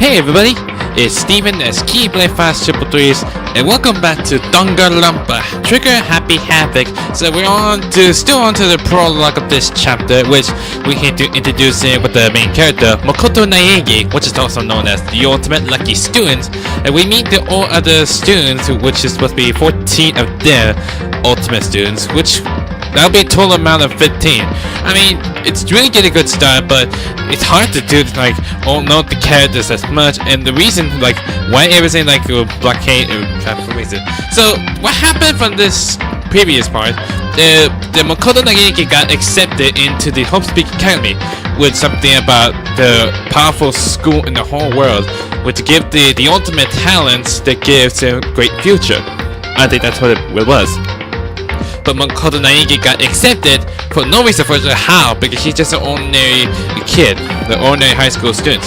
Hey everybody, it's Steven as Keyblade Fast Triple Threes, and welcome back to Danganronpa Trigger Happy Havoc. So we're still on to the prologue of this chapter, which we can introduce with the main character, Makoto Naegi, which is also known as the Ultimate Lucky Student. And we meet the all other students, which is supposed to be 14 of their Ultimate Students, which that'll be a total amount of 15. I mean, it's really getting a good start, but it's hard to do know the characters as much, and the reason why everything blockade reason. So what happened from this previous part? The Makoto Nageki got accepted into the Hope Speak Academy with something about the powerful school in the whole world, which give the ultimate talents that gives a great future. I think that's what it was. But Makoto Naegi got accepted for no reason for how, because he's just an ordinary kid, the ordinary high school student.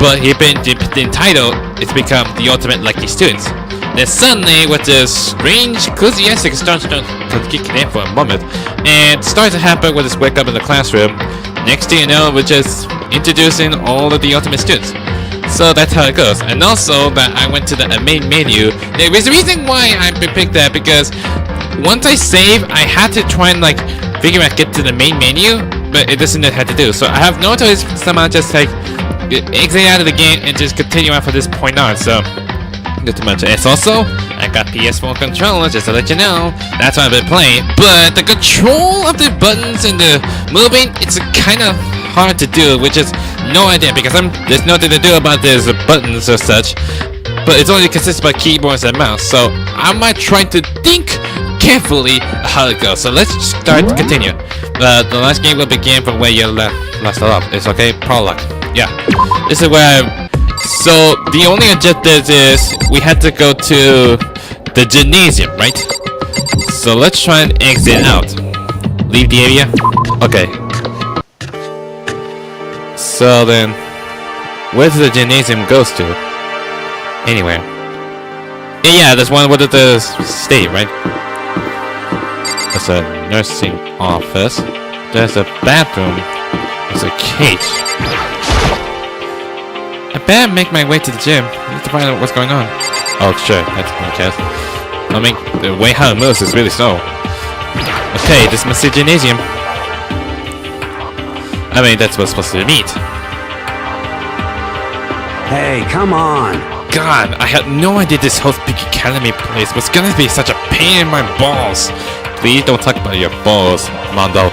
But he's been entitled, it's become the Ultimate Lucky Students. Then suddenly, with this strange, enthusiastic starts to kick in for a moment, and starts to happen with this wake up in the classroom. Next thing you know, we're just introducing all of the Ultimate Students. So that's how it goes. And also that I went to the main menu. There is a reason why I picked that, because once I save, I had to try and figure out get to the main menu, but it doesn't know how to do. So I have no choice somehow just exit out of the game and just continue on from this point on. So not too much. It's also I got PS4 controller, just to let you know. That's what I've been playing. But the control of the buttons and the moving, it's kind of hard to do, which is no idea, because there's nothing to do about this buttons or such. But it's only consists by keyboards and mouse. So I might try to think carefully how it goes. So let's start to continue. The last game will begin from where you left off. It's okay, prologue. Yeah, this is where so the only objective is we had to go to the gymnasium, right? So let's try and exit out. Leave the area. Okay. So then, where does the gymnasium goes to? Anywhere. Yeah, there's one with the state, right? There's a nursing office. There's a bathroom. There's a cage. I better make my way to the gym. I need to find out what's going on. Oh, sure. That's my guess. I mean, the way how it moves is really slow. Okay, this must be gymnasium. I mean, that's what's supposed to meet. Hey, come on! God, I had no idea this whole big academy place was gonna be such a pain in my balls. Please don't talk about your balls, Mondo.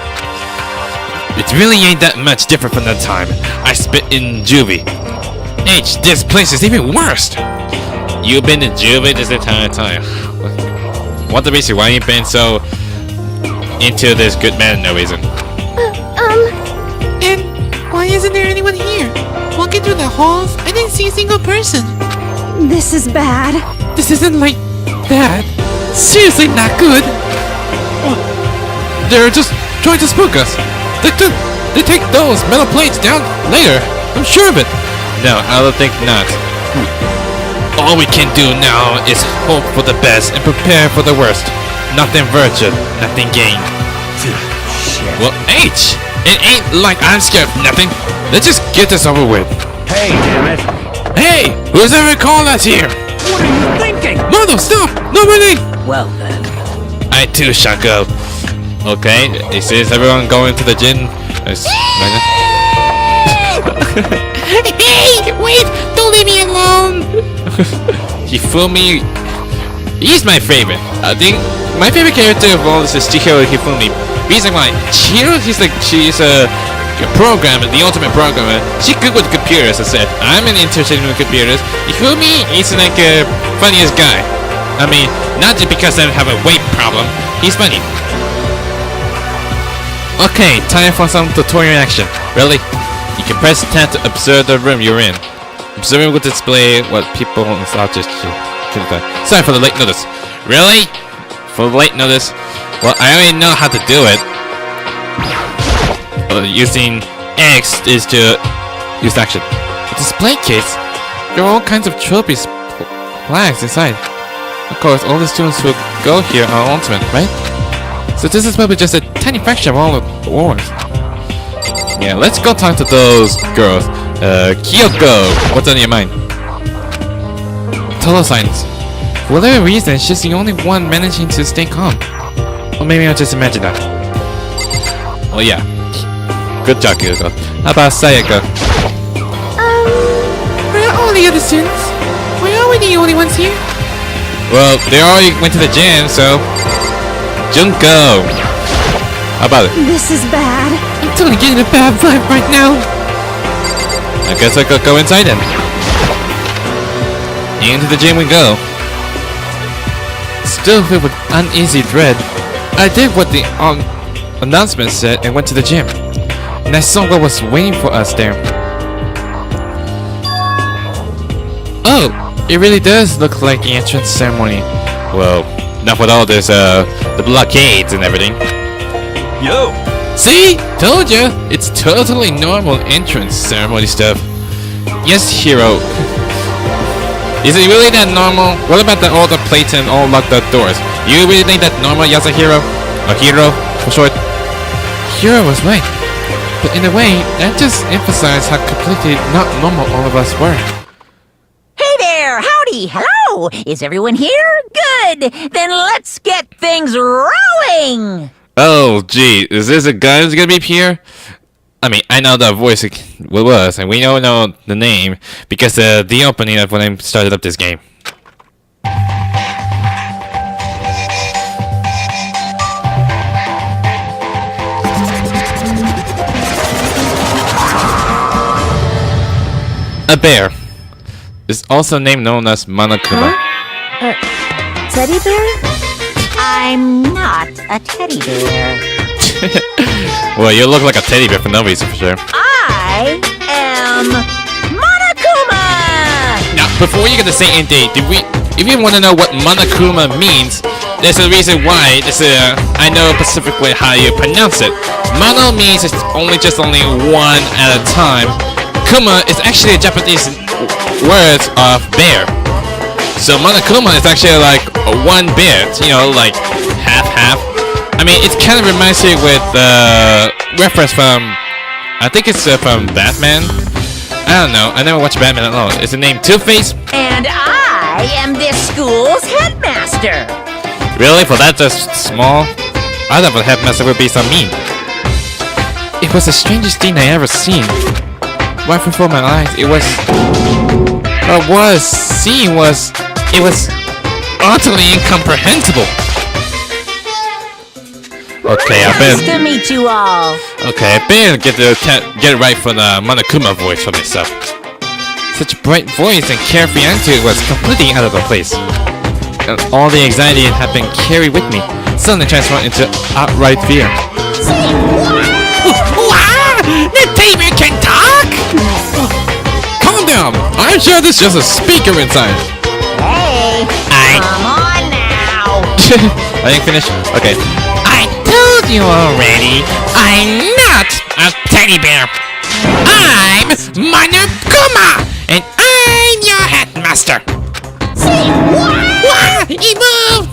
It really ain't that much different from that time I spent in juvie. H, this place is even worse. You've been in juvie this entire time. What the reason why you've been so into this good man? No reason. And why isn't there anyone here? Walking through the halls, I didn't see a single person. This is bad. This isn't bad. Seriously not good. They're just trying to spook us. They take those metal plates down later. I'm sure of it. No, I don't think not. All we can do now is hope for the best and prepare for the worst. Nothing ventured, nothing gained. Well, H! It ain't like I'm scared of nothing. Let's just get this over with. Hey, damn it! Hey! Who's ever called us here? What are you thinking? Mondo, stop! Nobody! Well then. I too shall go. Okay, is everyone going to the gym? Hey, wait! Don't leave me alone! Hifumi, he's my favorite. I think my favorite character of all is Chihiro Hifumi. Reason why, Chihiro, she's a programmer, the ultimate programmer. She's good with computers, I said. I'm interested in computers. Hifumi is a funniest guy. I mean, not just because I have a weight problem. He's funny. Okay, time for some tutorial action. Really? You can press tab to observe the room you're in. Observing will display what people inside just sorry for the late notice. Really? For the late notice? Well, I already know how to do it. Using X is to use action. The display case, there are all kinds of trophies, flags inside. Of course, all the students who go here are ultimate, right? So this is probably just a tiny fraction of all the awards. Yeah, let's go talk to those girls. Kyoko, what's on your mind? Total silence. For whatever reason, she's the only one managing to stay calm. Or maybe I'll just imagine that. Oh yeah. Good job, Kyoko. How about Sayaka? Where are all the other students? Why are we the only ones here? Well, they already went to the gym, so... Junko! How about it? This is bad. I'm totally getting a bad vibe right now. I guess I could go inside then. Into the gym we go. Still filled with uneasy dread, I did what the announcement said and went to the gym. And I saw what was waiting for us there. Oh, it really does look like the entrance ceremony. Well, not with all this, the blockades and everything. Yo! See? Told ya! It's totally normal entrance ceremony stuff. Yes, hero. Is it really that normal? What about all the plates and all locked up doors? You really think that normal, Yasuhiro? Or hero, for short? Hero was right. But in a way, that just emphasized how completely not normal all of us were. Hey there! Howdy! Hello! Is everyone here? Good! Then let's get things rolling! Oh, gee, is this a guy who's gonna be here? I mean, I know the voice it was, and we don't know the name because the opening of when I started up this game. A bear is also named known as Monokuma. Teddy bear? I'm not a teddy bear. Well, you look like a teddy bear for no reason, for sure. I am Monokuma! Now, before you get to say anything, if you want to know what Monokuma means, there's a reason why. I know specifically how you pronounce it. Mono means it's only one at a time. Kuma is actually a Japanese word of bear. So Monokuma is actually like one bear, like half. I mean, it kind of reminds me with reference from, I think it's from Batman. I don't know. I never watched Batman at all. Is the name Two-Face? And I am this school's headmaster. Really? For that just small? I thought the headmaster would be so mean. It was the strangest thing I ever seen. Right before my eyes, it was utterly incomprehensible. Okay, I Nice better. to meet you all. Okay, I better get it right for the Monokuma voice for myself. Such bright voice and carefree attitude was completely out of the place. And all the anxiety had been carried with me, suddenly transformed into outright fear. Wow! The teddy bear can talk? Calm down! I'm sure there's just a speaker inside. Hey, come on now. I didn't finish? Okay. I told you already. I'm not a teddy bear. I'm Monokuma, and I'm your headmaster. Wow! He moved!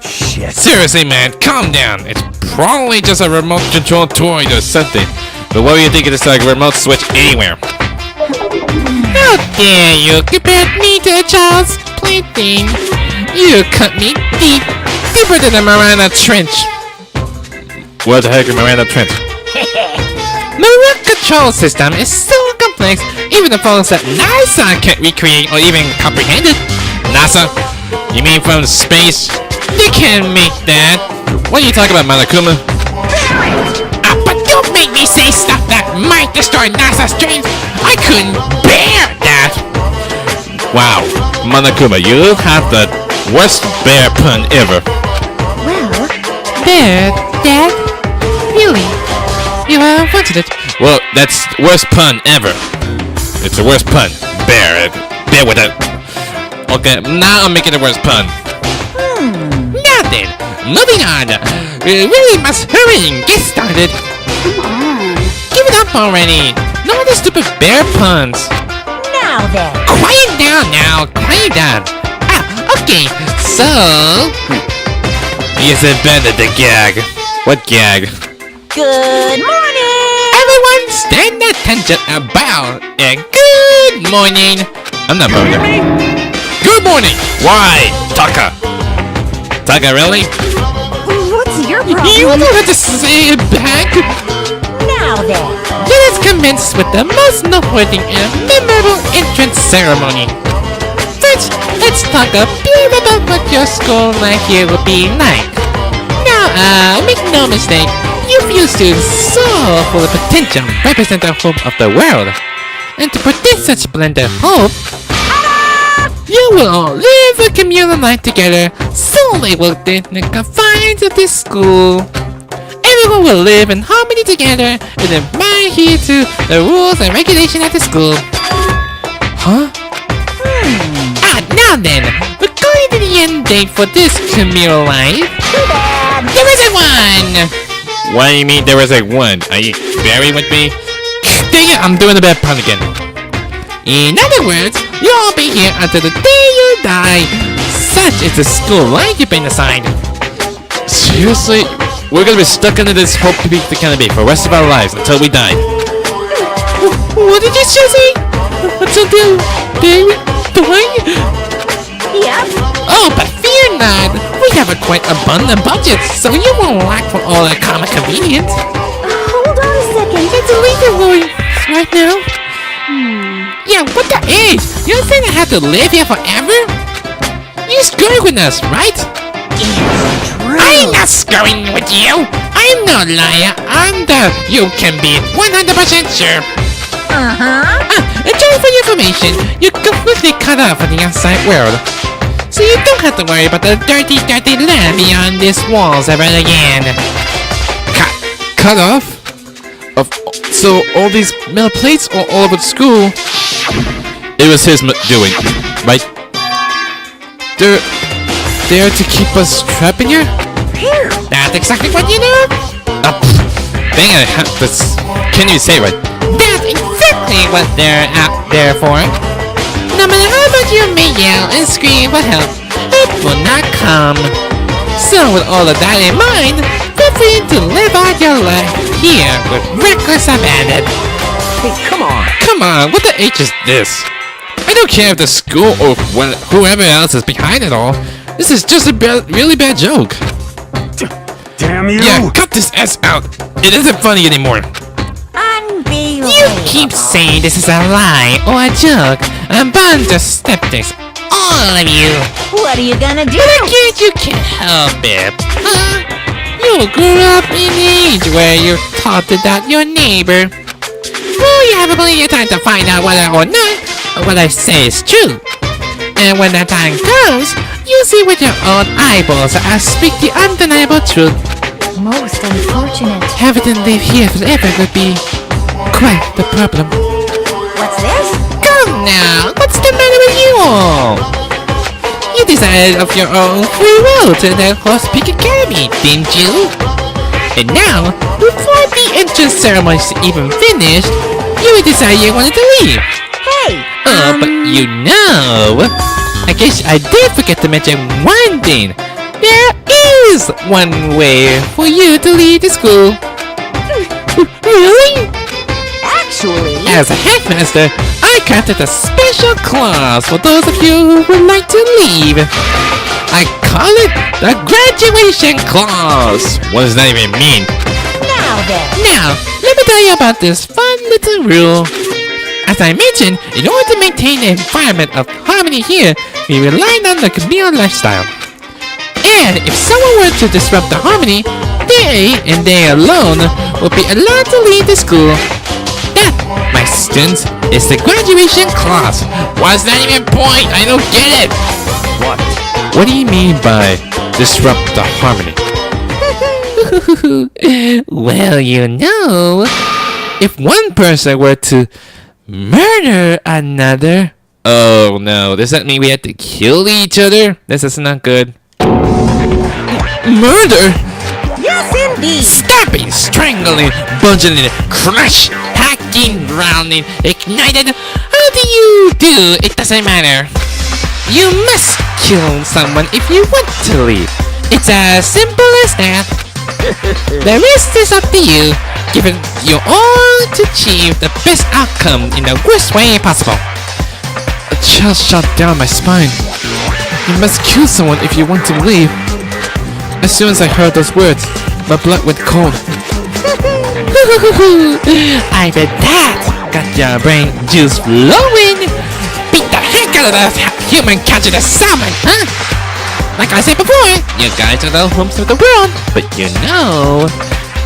Shit. Seriously, man, calm down. It's probably just a remote control toy or something. But what do you think it's like a remote switch anywhere? How dare you compare me to a child's plaything? You cut me deeper than a Miranda Trench. What the heck is Miranda Trent? My remote control system is so complex, even the phones that NASA can't recreate or even comprehend it. NASA? You mean from space? They can't make that. What are you talking about, Monokuma? But don't make me say stuff that might destroy NASA's dreams. I couldn't bear that. Wow, Monokuma, you have the worst bear pun ever. Well, Dad? Really? You wanted it? Well, that's worst pun ever. It's the worst pun. Bear with it. Okay, now I'm making the worst pun. Now then, moving on. We really must hurry and get started. come on. Give it up already. No other stupid bear puns. Now then. Quiet down now. Quiet down. Okay. So, You said better the gag. What gag? Good morning. everyone stand attention about a good morning. I'm not bothered. Good morning. Why, Taka? Taka, really? What's your You problem? don't have to say it back. Now then. Let us commence with the most noteworthy and memorable entrance ceremony. First, let's talk a bit about what your school life here will be like. Now, make no mistake, you few students so full of potential represent the hope of the world. And to produce such splendid hope, you will all live a communal life together solely within the confines of this school. Everyone will live in harmony together and adhere to the rules and regulations at the school. Huh? Now then, according to the end date for this communal life, there isn't one! What do you mean there was a one? Are you very with me? Dang it, I'm doing the bad pun again. In other words, you'll all be here until the day you die. Such is the school life you've been assigned. Seriously? We're gonna be stuck under this hope to be the canopy for the rest of our lives until we die. What did you just say? Until the day we die? Yep. Oh, but fear not. We have a quite abundant budget, so you won't lack for all the common convenience. Hold on a second. It's illegal going right now. Yeah, what the is? You don't think I have to live here forever? You're screwing with us, right? I'm not screwing with you. I'm no liar. You can be 100% sure. And just for your information, you're completely cut off from the outside world. So you don't have to worry about the dirty land beyond these walls ever again. Cut off? So all these metal plates all over the school? It was his doing, right? They're there to keep us trapped in here? That's exactly what you know. Dang it, can you say it right? That's exactly what they're out there for. No matter how much you may yell and scream for help, it will not come. So with all of that in mind, feel free to live out your life here with reckless abandon. Hey, come on. Come on, what the H is this? I don't care if the school or whoever else is behind it all. This is just a really bad joke. Damn you! Yeah, cut this S out. It isn't funny anymore. Unbelievable. You keep saying this is a lie or a joke. A bunch of skeptics. All of you. What are you gonna do? But I guess you can't help it. Huh? You grew up in an age where you're taught to doubt your neighbor. Well, you have plenty of time to find out whether or not what I say is true. And when that time comes, you'll see with your own eyeballs that I speak the undeniable truth. Most unfortunate. Having to live here forever would be quite the problem. What's this? Come now, what's the matter with you all? You decided of your own free will to the Horse Peak Academy, didn't you? And now, before the entrance ceremony is even finished, you would decide you wanted to leave. Hey. Oh, but you know, I guess I did forget to mention one thing. There is one way for you to leave the school. Really? Actually. As a headmaster, I crafted a special clause for those of you who would like to leave. I call it the graduation clause. What does that even mean? Now then. Now, let me tell you about this fun little rule. As I mentioned, in order to maintain the environment of harmony here, we relied on the communal lifestyle. And if someone were to disrupt the harmony, they and they alone would be allowed to leave the school. That, my students, is the graduation clause. What's that even point? I don't get it. What? What do you mean by disrupt the harmony? Well, you know, if one person were to murder another. Oh no, does that mean we have to kill each other? This is not good. Murder? Yes, indeed. Stabbing, strangling, bungling, crush, hacking, drowning, ignited. How do you do? It doesn't matter. You must kill someone if you want to leave. It's as simple as that. The rest is up to you. Give given you all to achieve the best outcome in the worst way possible. A child shot down my spine. You must kill someone if you want to leave. As soon as I heard those words, my blood went cold. I bet that got your brain juice flowing. Beat the heck out of that human catcher the salmon, huh? Like I said before, you guys are the homes of the world, but you know,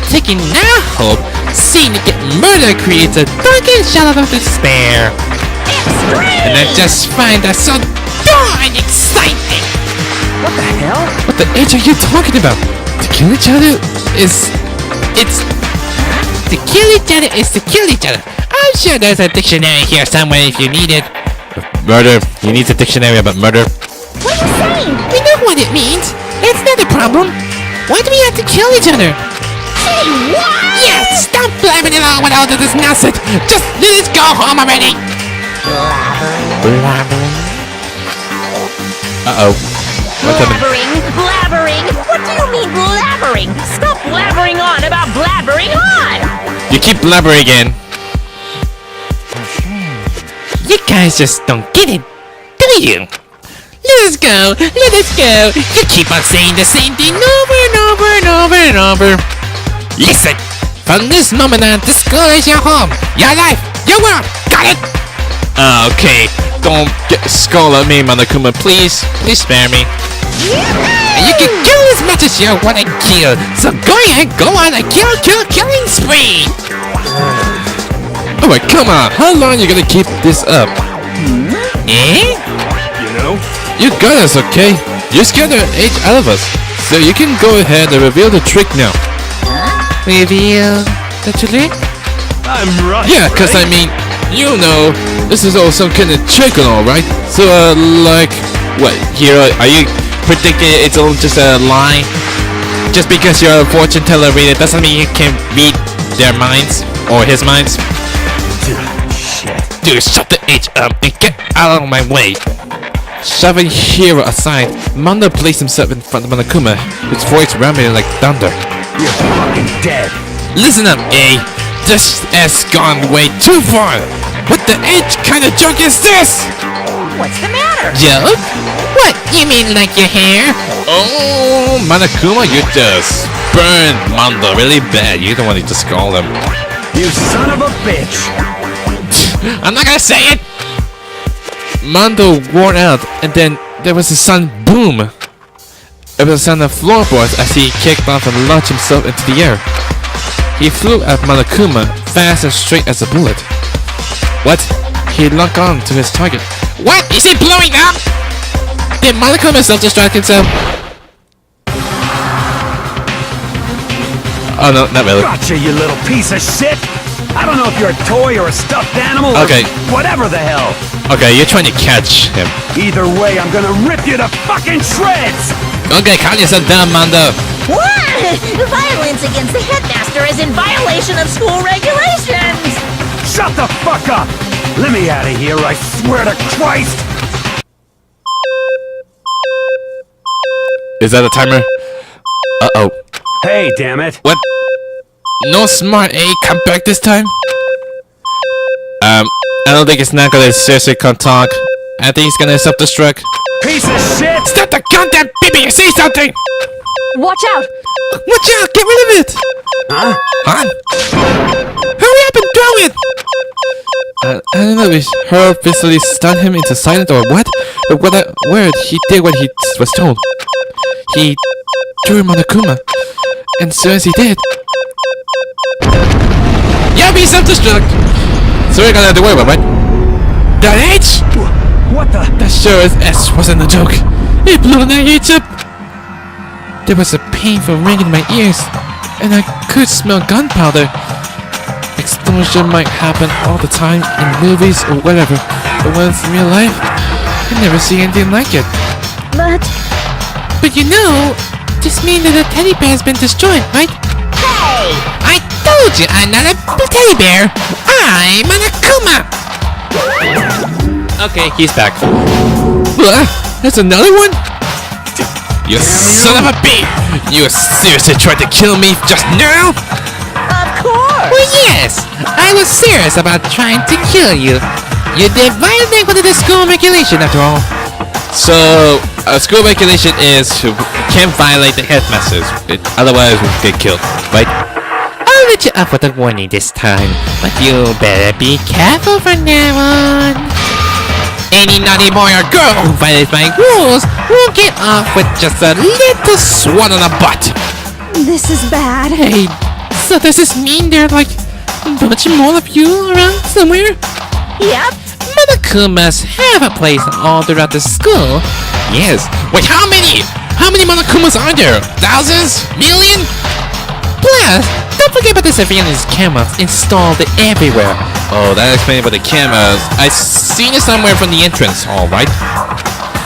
taking our hope, seeing it get murdered creates a darkened shadow of despair. And I just find that so darn exciting. What the hell? What the H are you talking about? To kill each other is... It's... To kill each other is to kill each other. I'm sure there's a dictionary here somewhere if you need it. Murder. He needs a dictionary about murder. What are you saying? We know what it means. It's not a problem. Why do we have to kill each other? Say what? Yeah, stop blabbing it on with all of this nonsense. Just let us go home already. Blabbering. Uh-oh. What's happening? Blabbering? What do you mean blabbering? Stop blabbering on about blabbering on! You keep blabbering again. You guys just don't get it, do you? Let us go, let us go. You keep on saying the same thing over and over and over and over. Listen, from this moment on, this school is your home, your life, your world. Got it? Okay. Don't get skull at me, Monokuma, please. Please spare me. And you can kill as much as you want to kill. So go ahead, go on a killing spree. Alright, come on. How long are you gonna keep this up? Eh? You know? You got us, okay? You scared the H out of us. So you can go ahead and reveal the trick now. Reveal the trick? I'm right. Yeah, cause I mean, you know, this is all some kind of trick and all, right? So, like, what, Hero, are you predicting it's all just a lie? Just because you're a fortune teller reader doesn't mean you can read their minds, or his minds? Shit. Dude, shut the H up and get out of my way! Shoving Hero aside, Mando placed himself in front of Monokuma, his voice rumbling like thunder. You're fucking dead. Listen up, A! This has gone way too far! What the H kind of joke is this? What's the matter? Joke? What, you mean like your hair? Oh, Monokuma, you just burned Mando really bad. You don't want to just call him. You son of a bitch. I'm not gonna say it! Mando worn out, and then there was a sudden boom. It was a sound of floorboards as he kicked off and launched himself into the air. He flew at Monokuma, fast and straight as a bullet. What? He locked on to his target. What? Is he blowing up? Did Monokuma self-destruct himself? Oh no, not really. Gotcha, you little piece of shit. I don't know if you're a toy or a stuffed animal Okay. or whatever the hell. Okay, you're trying to catch him. Either way, I'm gonna rip you to fucking shreds. Okay, calm yourself down, Mando. What? Violence against the headmaster is in violation of school regulations! Shut the fuck up. Let me out of here, I swear to Christ. Is that a timer? Uh-oh. Hey, damn it. What? No smart A, come back this time? I don't think it's not gonna seriously come talk. I think he's gonna self-destruct. Piece of shit. Stop the goddamn beeping and say something! Watch out! Watch out, get rid of it! Huh? Huh? Hurry up and throw it! I don't know if her physically stunned him into silence or what, but what a word, he did what he was told. He threw Monokuma, and as soon as he did... Yeah, be self-destruct! So we're gonna have to worry about, right? That H? What the? That sure as S wasn't a joke. It blew that H up! There was a painful ring in my ears, and I could smell gunpowder. Explosion might happen all the time in movies or whatever, but when it's in real life, I never see anything like it. But you know, this means that the teddy bear's been destroyed, right? Hey! I told you I'm not a teddy bear. I'm an Akuma. Okay, he's back. That's another one? You son of a bee! You seriously tried to kill me just now? Of course! Well, yes, I was serious about trying to kill you. You did violate one of the school regulation after all. So, school regulation is you can't violate the headmasters. Otherwise, we'll get killed, right? I'll let you up with a warning this time, but you better be careful from now on. Any naughty boy or girl who violates my rules will get off with just a little swat on the butt. This is bad. Hey, so does this mean there are like a bunch more of you around somewhere? Yep. Monokumas have a place all throughout the school. Yes. Wait, how many? How many Monokumas are there? Thousands? Million? Plus, don't forget about the surveillance cameras installed everywhere. Oh, that explains about the cameras. I seen it somewhere from the entrance hall, right?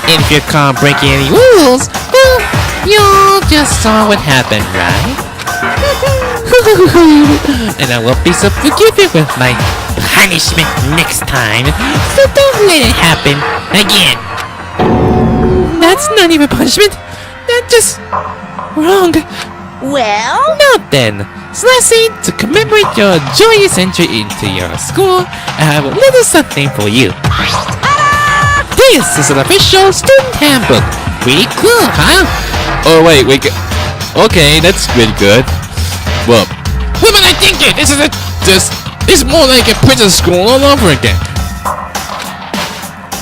And if you're caught breaking any rules, well, you just saw what happened, right? And I will be so forgiving with my punishment next time, so don't let it happen again. That's not even punishment. That's just wrong. Well, Now then, so let's see, to commemorate your joyous entry into your school, I have a little something for you. This is an official student handbook. Pretty cool, huh? Oh, wait. Okay, that's really good. Well, what am I thinking? This is more like a princess school all over again.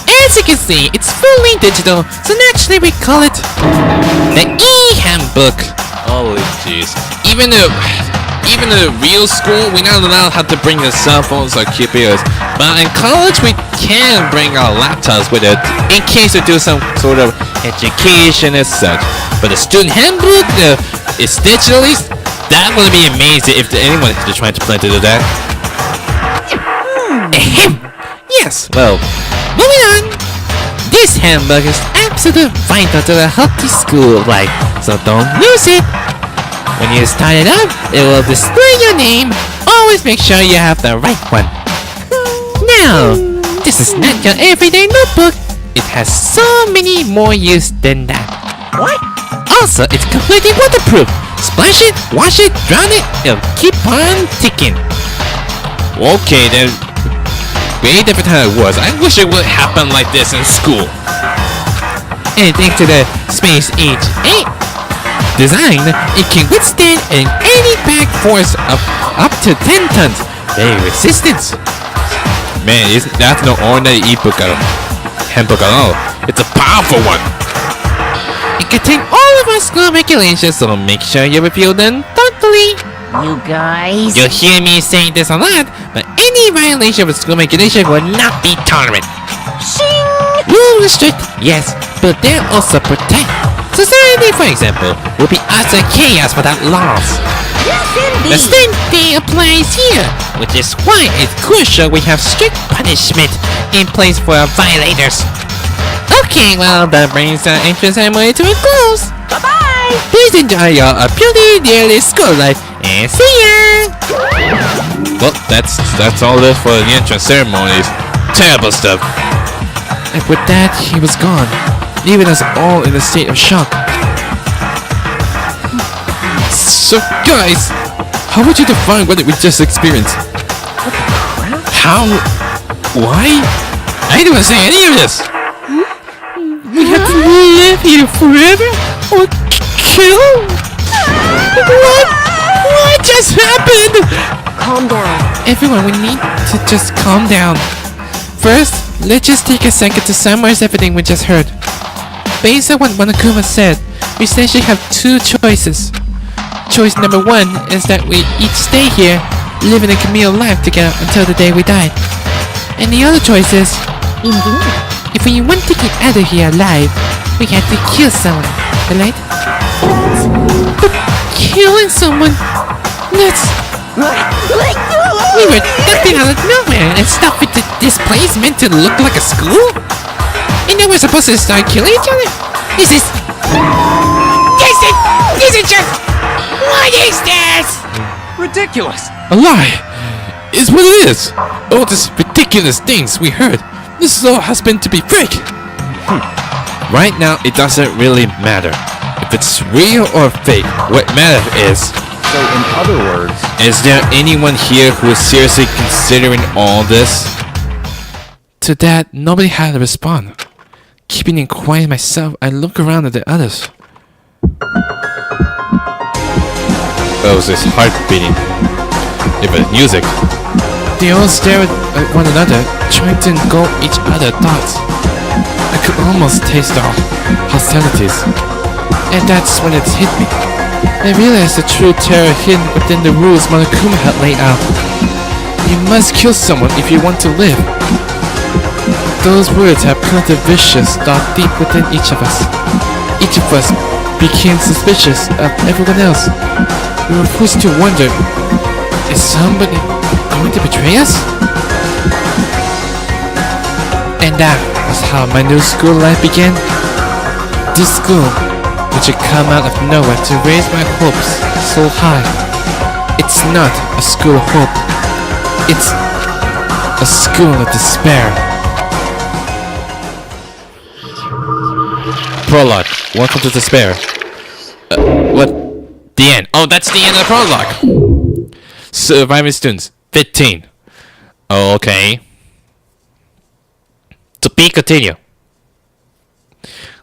As you can see, it's fully digital, so naturally we call it the e-handbook. Holy jeez. Even the real school, we're not allowed to bring the cell phones or computers. But in college, we can bring our laptops with it in case we do some sort of education and such. But the student handbook is digitally. That would be amazing if anyone is trying to plan to do that. Ahem. Yes, well, moving on. This handbook is absolutely vital to a healthy school life, so don't lose it. When you start it up, it will display your name. Always make sure you have the right one. Now, this is not your everyday notebook. It has so many more use than that. what? Also, it's completely waterproof. Splash it, wash it, drown it, it'll keep on ticking. Okay, then. Way different how it was. I wish it would happen like this in school. And thanks to the Space Age 8 design, it can withstand an any-back force of up to 10 tons. Very resistant. Man, that's no ordinary handbook at all. It's a powerful one. It contains all of our school regulations, so make sure you review them thoughtfully. You guys. You'll hear me saying this a lot, but any violation of school regulation will not be tolerant. Shing! Rule restrict, yes, but they'll also protect. Society, for example, will be utter chaos without laws. Yes, The indeed. same thing applies here, which is why it's crucial we have strict punishment in place for our violators. Okay, well, that brings our entrance ceremony to a close. Bye-bye. Please enjoy your purely daily school life, and see ya! Well, that's all this for the entrance ceremonies. Terrible stuff. And with that, he was gone, leaving us all in a state of shock. So, guys, how would you define what we just experienced? How? Why? I didn't say any of this. We have to live here forever or kill? What just happened? Calm down. Everyone, we need to just calm down. First, let's just take a second to summarize everything we just heard. Based on what Monokuma said, we essentially have two choices. Choice number one is that we each stay here, living a communal life together until the day we die. And the other choice is, Indeed. if we want to get out of here alive, we have to kill someone, right? But killing someone, that's... We were dumping out of nowhere and stuff with this place meant to look like a school? And then we're supposed to start killing each other? This is just... What is this? Ridiculous! A lie is what it is. All these ridiculous things we heard. This all has been to be fake. Right now, it doesn't really matter if it's real or fake. What matters is, So, in other words, Is there anyone here who is seriously considering all this? To that, nobody had to respond. Keeping it quiet myself, I look around at the others. It was his heart beating. Even music. They all stared at one another, trying to engulf each other's thoughts. I could almost taste the hostilities. And that's when it hit me. I realized the true terror hidden within the rules Monokuma had laid out. You must kill someone if you want to live. Those words have planted vicious thought deep within each of us. Each of us became suspicious of everyone else. We were forced to wonder, is somebody going to betray us? And that was how my new school life began. This school, which had come out of nowhere to raise my hopes so high. It's not a school of hope. It's a school of despair. Prologue. Welcome to despair. What? The end. Oh, that's the end of the prologue. Surviving students. 15. Okay. To be continued.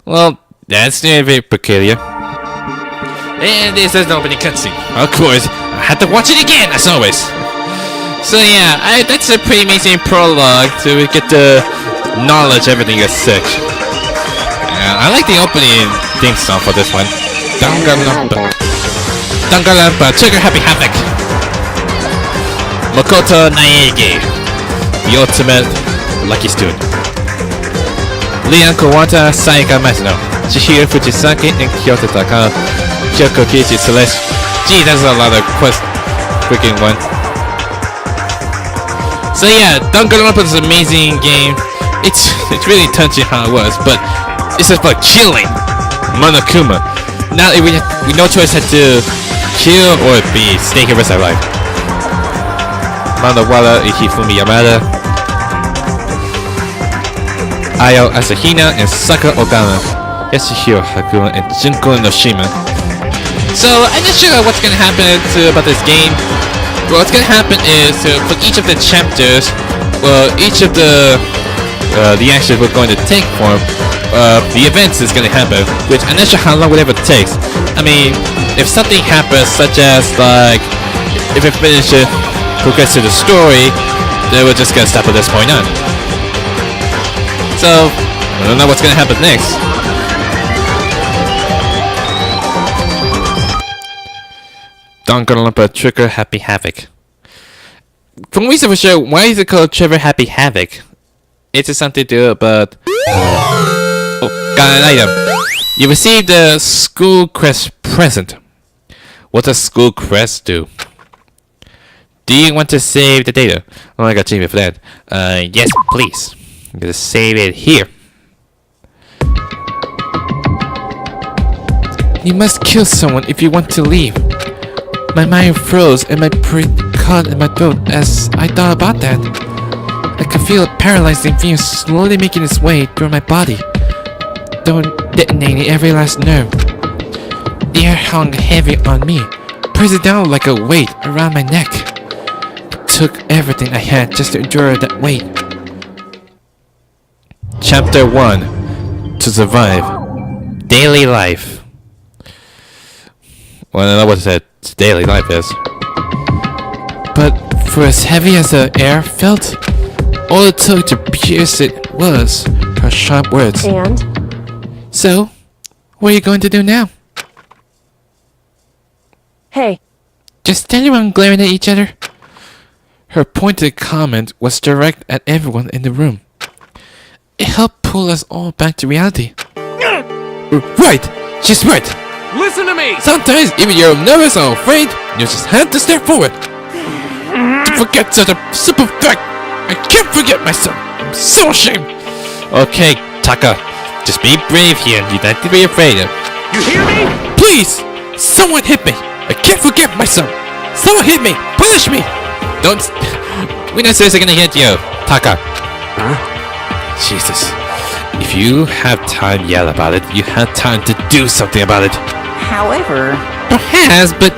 Well, that's very peculiar. And this is an opening cutscene. Of course, I had to watch it again, as always. So yeah, that's a pretty amazing prologue to get the knowledge everything is sick. I like the opening theme song for this one. Danganronpa. Danganronpa, Trigger Happy Havoc. Makoto Naegi, the ultimate lucky student. Leon Kawata, Saika Masuno, Chihiro Fujisaki, and Kyoto Takano, Kyoko Kiichi Celeste. Gee, that's a lot of quest freaking one. So yeah, Danganronpa is an amazing game. It's really touching how it was, but it's just like killing Monokuma. Now we no choice had to kill or stay here rest of our life. Manawara Ihifumi Yamada, Ayo Asahina, and Saka Ogama, Yasuhiro Hakuma, and Junko Noshima. So I'm not sure what's gonna happen about this game. Well, what's gonna happen is for each of the chapters, each of the actions we're going to take form. The events is gonna happen, which I'm not sure how long whatever it takes. I mean, if something happens, such as like if it finishes, progress to the story, then we're just gonna stop at this point on. So I don't know what's gonna happen next. Danganronpa Trigger Happy Havoc. From reason for sure, why is it called Trigger Happy Havoc? It's just something to do about. Oh, got an item. You received a school crest present. What does school crest do? Do you want to save the data? Oh, I got Jamie for that. Yes, please. I'm gonna save it here. You must kill someone if you want to leave. My mind froze and my breath caught in my throat as I thought about that. I could feel a paralyzing fear slowly making its way through my body, detonating every last nerve. The air hung heavy on me, pressing down like a weight around my neck. It took everything I had just to endure that weight. Chapter 1. To survive. Daily life. Well, I don't know what that daily life is. But for as heavy as the air felt, all it took to pierce it was her sharp words. And? So, what are you going to do now? Hey, Just stand around glaring at each other? Her pointed comment was direct at everyone in the room. It helped pull us all back to reality. Right! She's right! Listen to me! Sometimes, even you're nervous or afraid, you just have to step forward. To forget such a simple fact, I can't forget myself. I'm so ashamed. Okay, Taka. Just be brave here. You don't have to be afraid. You hear me? Please! Someone hit me! I can't forget myself! Someone hit me! Punish me! Don't. We're not seriously gonna hit you, Taka. Huh? Jesus. If you have time to yell about it, you have time to do something about it. However, Perhaps, but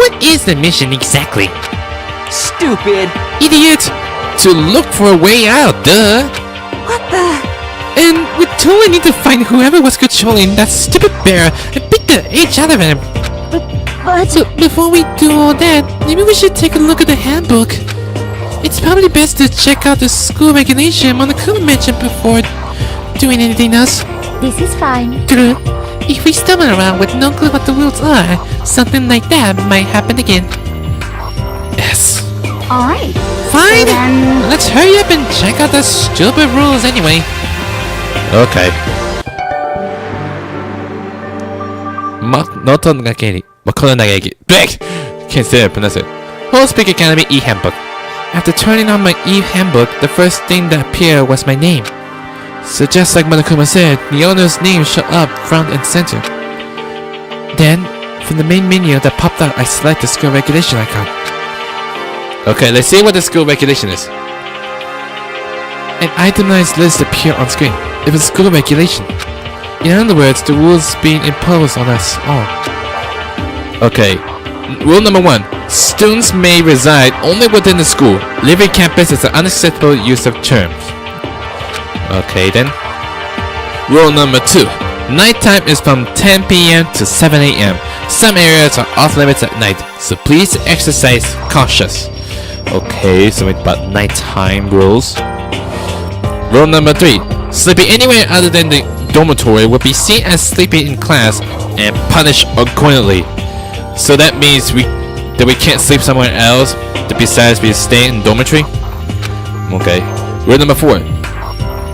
What is the mission exactly? Stupid. Idiot! To look for a way out, duh! What the? And we totally need to find whoever was controlling that stupid bear and beat the H out of him. But So before we do all that, maybe we should take a look at the handbook. It's probably best to check out the school regulation Monokuma mentioned before doing anything else. This is fine. True. If we stumble around with no clue what the rules are, something like that might happen again. Yes. Alright. Fine! Then- Let's hurry up and check out the stupid rules anyway. Okay. Noto Nageki. Makoto Nageki. Blech! Can't say it, pronounce it. Whole Speak Academy e-handbook. After turning on my e-handbook, the first thing that appeared was my name. So just like Monokuma said, the owner's name showed up front and center. Then, from the main menu that popped up, I select the school regulation icon. Okay, let's see what the school regulation is. An itemized list appeared on screen. It was school regulation. In other words, the rules being imposed on us all. Okay, rule number 1. Students may reside only within the school. Leaving campus is an unacceptable use of terms. Okay then. Rule number 2. Nighttime is from 10 p.m. to 7 a.m. Some areas are off limits at night, so please exercise cautious. Okay, so it's about nighttime rules. Rule number 3. Sleeping anywhere other than the dormitory will be seen as sleeping in class and punished accordingly. So that means we can't sleep somewhere else besides we stay in dormitory? Okay. Rule number 4.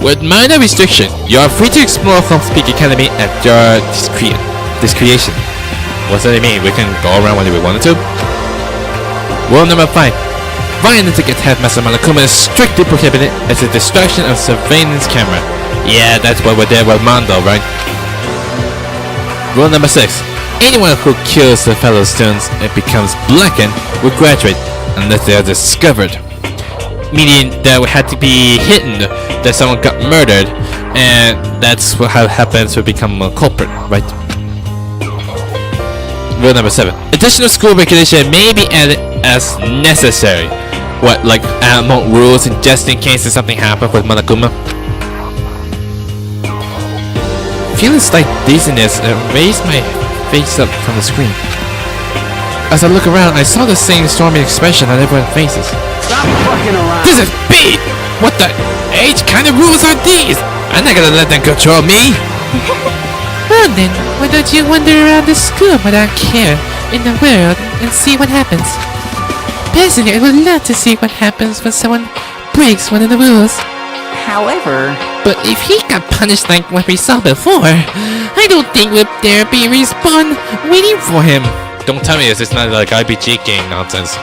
With minor restriction, you are free to explore Home Speak Academy at your discretion. What's that mean? We can go around whenever we wanted to? Rule number 5. Violence against Headmaster Monokuma is strictly prohibited as a distraction of surveillance camera. Yeah, that's what we're there with Mondo, right? Rule number 6. Anyone who kills the fellow students and becomes blackened will graduate unless they are discovered. Meaning that we had to be hidden that someone got murdered, and that's how it happens to become a culprit, right? Rule number 7. Additional school regulation may be added as necessary. What, like more rules in just in case something happens with Monokuma? Feeling slight dizziness raised my face up from the screen. As I look around, I saw the same stormy expression on everyone's faces. Stop fucking around! This is beat! What the H kind of rules are these? I'm not gonna let them control me! Well then, why don't you wander around the school without care in the world and see what happens? Personally, I would love to see what happens when someone breaks one of the rules. however, But if he got punished like what we saw before, I don't think we'd dare be respawn waiting for him. Don't tell me this is not like RPG game nonsense.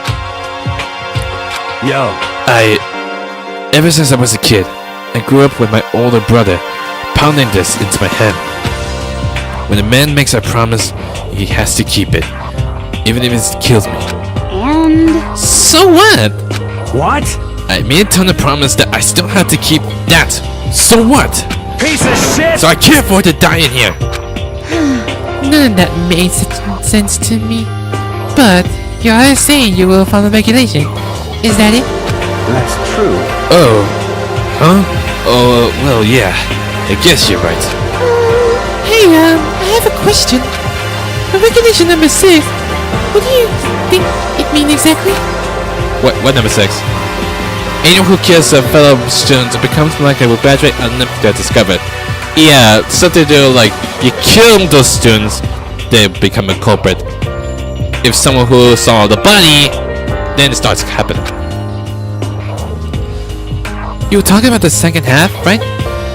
Yo, Ever since I was a kid, I grew up with my older brother, pounding this into my head. When a man makes a promise, he has to keep it, even if it kills me. And So what? what? I made a ton of promise that I still have to keep that. So what? Piece of shit! So I can't afford to die in here. None of that made sense to me. But you are saying you will follow regulation. Is that it? That's true. Oh. Huh? Oh, well, yeah. I guess you're right. Hey, I have a question. For regulation number 6, what do you think it means exactly? What number 6? Anyone who kills a fellow student becomes likely will graduate unless they're discovered. Yeah, something to do like, you kill those students, they become a culprit. If someone who saw the body, then it starts happening. You were talking about the second half, right?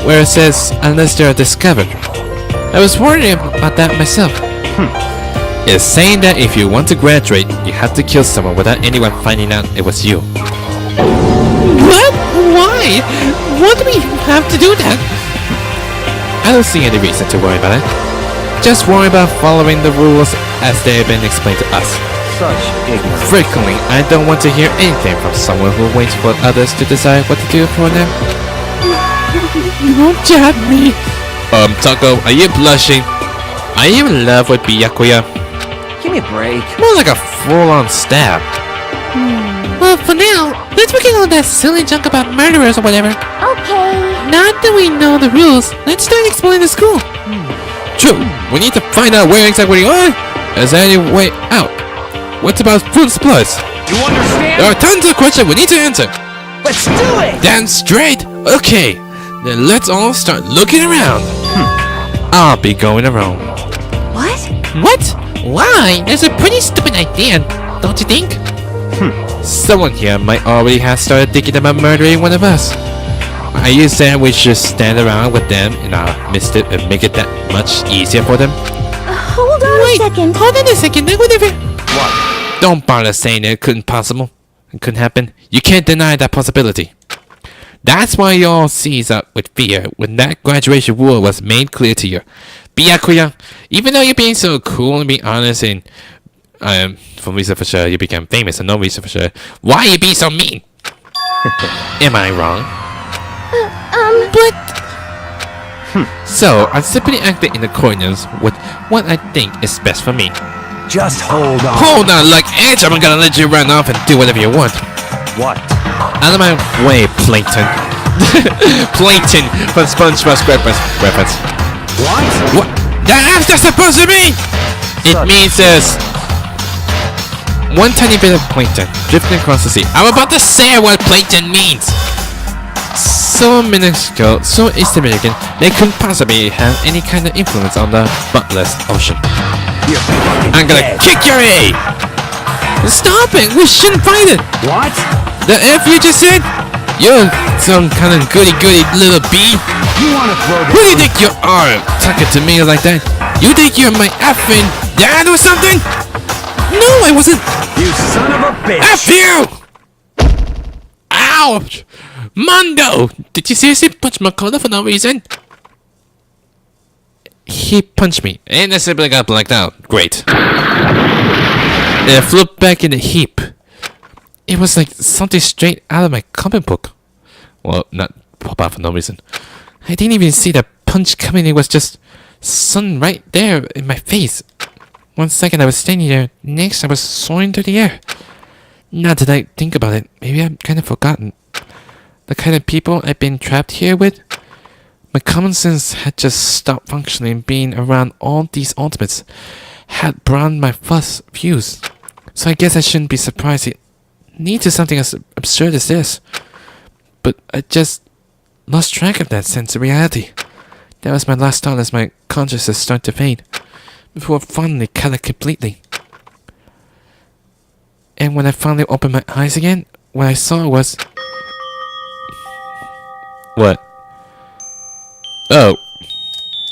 Where it says, unless they are discovered. I was worried about that myself. It's saying that if you want to graduate, you have to kill someone without anyone finding out it was you. What? Why? Why do we have to do that? I don't see any reason to worry about it. Just worry about following the rules as they have been explained to us. Such ignorance. Frequently, I don't want to hear anything from someone who waits for others to decide what to do for them. Don't jab me. Taco, are you blushing? Are you in love with Byakuya? Give me a break. More like a full-on stab. Well, for now, let's forget all that silly junk about murderers or whatever. Okay. Now that we know the rules, let's start exploring the school. True, we need to find out where exactly we are. Is there any way out? What about food supplies? You understand? There are tons of questions we need to answer. Let's do it! Damn straight. Okay, then let's all start looking around. I'll be going around. What? What? Why? That's a pretty stupid idea, don't you think? Someone here might already have started thinking about murdering one of us. Are you saying we should stand around with them in our midst and make it that much easier for them? Hold on a second. Hold on a second, whatever. Don't bother saying it couldn't happen. You can't deny that possibility. That's why you all seize up with fear when that graduation rule was made clear to you. Byakuya, even though you're being so cool and being honest and for reason for sure you became famous and no reason for sure, why are you being so mean? Am I wrong? But So I'm simply acting in accordance with what I think is best for me. Just hold on. Hold on, like Edge, I'm gonna let you run off and do whatever you want. What? Out of my way, Plankton. Plankton from SpongeBob SquarePants reference. What? What? That's that supposed to mean? It means there's one tiny bit of plankton drifting across the sea. I'm about to say what plankton means. So minuscule, so insignificant, they couldn't possibly have any kind of influence on the bottomless ocean. You're fucking I'm gonna dead. kick your A! Stop it! We shouldn't fight it! What? The F you just said? You're some kind of goody little bee? You wanna throw Who do you this? think you are? Talking to me like that? You think you're my effing dad or something? No, I wasn't. You son of a bitch! F you! Ouch! Mondo! Did you seriously punch Makoto for no reason? He punched me, and I simply got blacked out. Great. And I flew back in the heap. It was like something straight out of my comic book. Well, not pop out for no reason. I didn't even see the punch coming. It was just sun right there in my face. 1 second I was standing there, next I was soaring through the air. Now that I think about it, maybe I've kind of forgotten. The kind of people I've been trapped here with? My common sense had just stopped functioning. Being around all these ultimates had broadened my views. So I guess I shouldn't be surprised it leads to something as absurd as this. But I just lost track of that sense of reality. That was my last thought as my consciousness started to fade, before finally cut it completely. And when I finally opened my eyes again, what I saw was... What? Oh.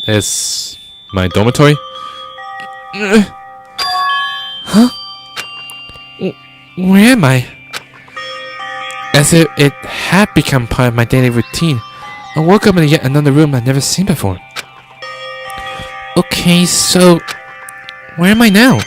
It's my dormitory? Huh? Where am I? As if it had become part of my daily routine, I woke up in yet another room I'd never seen before. Okay, so... where am I now?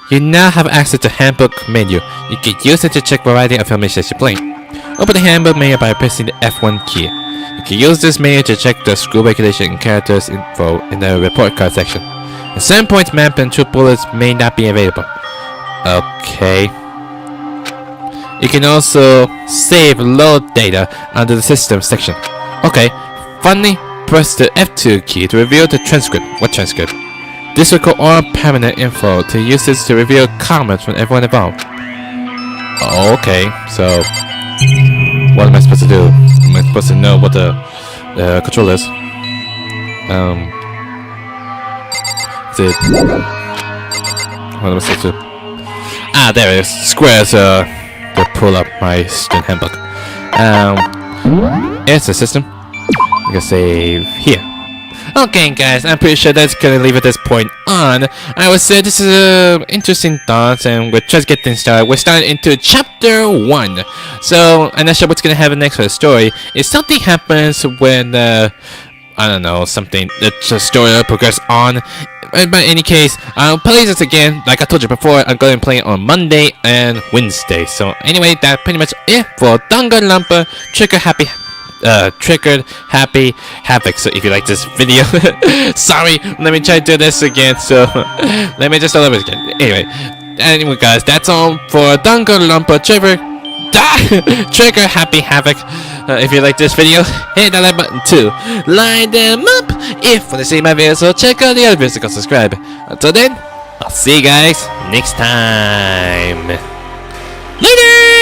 You now have access to handbook menu. You can use it to check variety of information you're playing. Open the handbook menu by pressing the F1 key. You can use this menu to check the school regulation and characters info in the report card section. At certain points, map and troop bullets may not be available. Okay. You can also save load data under the system section. Okay. Finally, press the F2 key to reveal the transcript. What transcript? This will record all permanent info to use this to reveal comments from everyone involved. Okay, so what am I supposed to do? Am I supposed to know what the control is? Is it... what am I supposed to do? Ah, there it is. Squares to pull up my student handbook. It's the system. You can save here. Okay, guys, I'm pretty sure that's gonna leave at this point on. I would say this is interesting thoughts, and we're just getting started. We're starting into chapter 1. So I'm not sure what's gonna happen next for the story. If something happens when I don't know, something the story will progress on. But in any case, I'll play this again. Like I told you before, I'm going to play it on Monday and Wednesday. So anyway, that's pretty much it for Danganronpa Trigger Happy triggered happy havoc. So if you like this video, sorry, let me try to do this again. So let me just start over again. Anyway guys, that's all for Danganronpa trigger happy havoc. If you like this video, hit that like button too. Line them up if you want to see my videos, so check out the other videos and go subscribe. Until then, I'll see you guys next time. Later!